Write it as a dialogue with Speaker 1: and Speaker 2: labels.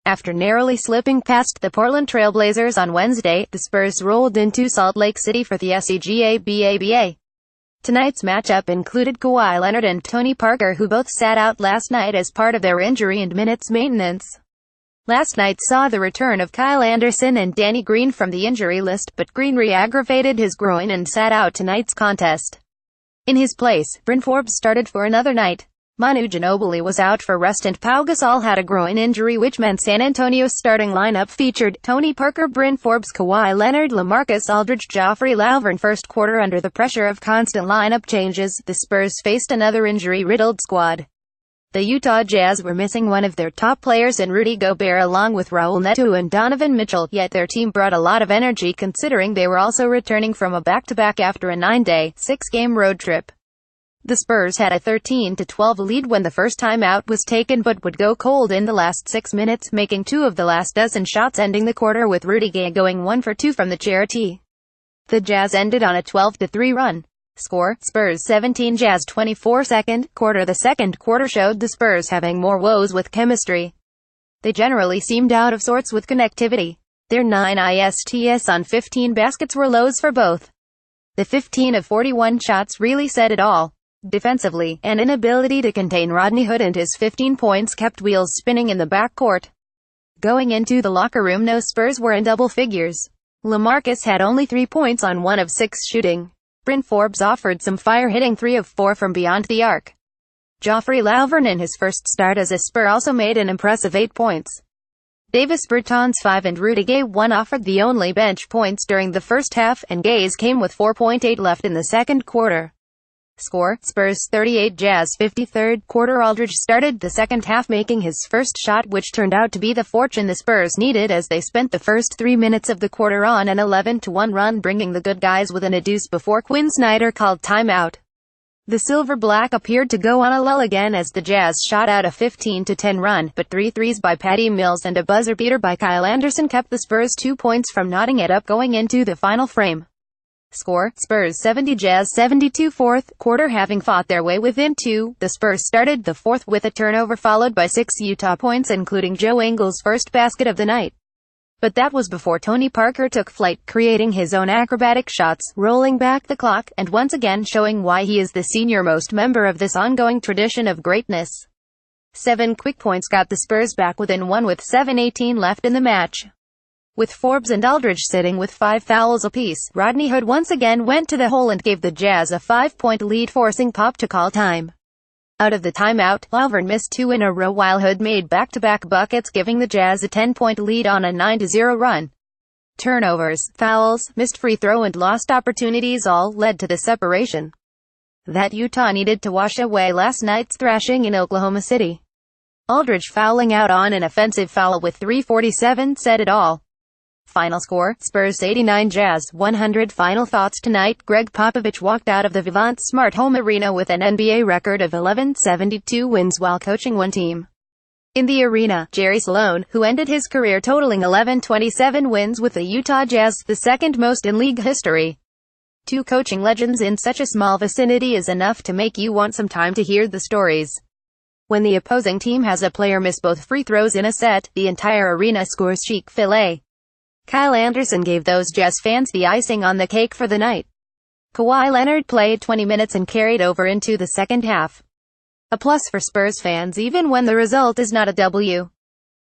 Speaker 1: After narrowly slipping past the Portland Trail Blazers on Wednesday, the Spurs rolled into Salt Lake City for the SEGABABA. Tonight's matchup included Kawhi Leonard and Tony Parker, who both sat out last night as part of their injury and minutes maintenance. Last night saw the return of Kyle Anderson and Danny Green from the injury list, but Green re-aggravated his groin and sat out tonight's contest. In his place, Bryn Forbes started for another night. Manu Ginobili was out for rest and Pau Gasol had a groin injury, which meant San Antonio's starting lineup featured Tony Parker, Bryn Forbes, Kawhi Leonard, LaMarcus Aldridge, Joffrey Lauvergne. First quarter. Under the pressure of constant lineup changes, the Spurs faced another injury-riddled squad. The Utah Jazz were missing one of their top players in Rudy Gobert along with Raul Neto and Donovan Mitchell, yet their team brought a lot of energy considering they were also returning from a back-to-back after a 9-day, 6-game road trip. The Spurs had a 13-12 lead when the first timeout was taken, but would go cold in the last 6 minutes, making 2 of the last dozen shots, ending the quarter with Rudy Gay going 1 for 2 from the charity. The Jazz ended on a 12-3 run. Score: Spurs 17, Jazz 24. Second quarter. The second quarter showed the Spurs having more woes with chemistry. They generally seemed out of sorts with connectivity. Their 9 ISTs on 15 baskets were lows for both. The 15 of 41 shots really said it all. Defensively, an inability to contain Rodney Hood and his 15 points kept wheels spinning in the backcourt. Going into the locker room, no Spurs were in double figures. LaMarcus had only 3 points on 1 of 6 shooting. Bryn Forbes offered some fire, hitting 3 of 4 from beyond the arc. Joffrey Lauvergne, in his first start as a Spur, also made an impressive 8 points. Davis Bertans 5 and Rudy Gay 1 offered the only bench points during the first half, and Gay's came with 4.8 left in the second quarter. Score: Spurs 38, Jazz 50. Third quarter. Aldridge started the second half making his first shot, which turned out to be the fortune the Spurs needed as they spent the first 3 minutes of the quarter on an 11-1 run, bringing the good guys within a deuce before Quinn Snyder called timeout. The Silver-Black appeared to go on a lull again as the Jazz shot out a 15-10 run, but 3 threes by Patty Mills and a buzzer beater by Kyle Anderson kept the Spurs 2 points from knotting it up going into the final frame. Score: Spurs 70, Jazz 72. Fourth quarter. Having fought their way within 2, the Spurs started the fourth with a turnover followed by 6 Utah points, including Joe Ingles' first basket of the night. But that was before Tony Parker took flight, creating his own acrobatic shots, rolling back the clock, and once again showing why he is the senior-most member of this ongoing tradition of greatness. 7 quick points got the Spurs back within 1 with 7:18 left in the match. With Forbes and Aldridge sitting with 5 fouls apiece, Rodney Hood once again went to the hole and gave the Jazz a 5-point lead, forcing Pop to call time. Out of the timeout, Lauvergne missed 2 in a row while Hood made back-to-back buckets, giving the Jazz a 10-point lead on a 9-0 run. Turnovers, fouls, missed free throw and lost opportunities all led to the separation that Utah needed to wash away last night's thrashing in Oklahoma City. Aldridge fouling out on an offensive foul with 3:47 said it all. Final score: Spurs 89, Jazz 100. Final thoughts tonight. Greg Popovich walked out of the Vivint Smart Home Arena with an NBA record of 1172 wins while coaching one team. In the arena, Jerry Sloan, who ended his career totaling 1127 wins with the Utah Jazz, the second most in league history. 2 coaching legends in such a small vicinity is enough to make you want some time to hear the stories. When the opposing team has a player miss both free throws in a set, the entire arena scores Chick-fil-A. Kyle Anderson gave those Jazz fans the icing on the cake for the night. Kawhi Leonard played 20 minutes and carried over into the second half. A plus for Spurs fans even when the result is not a W.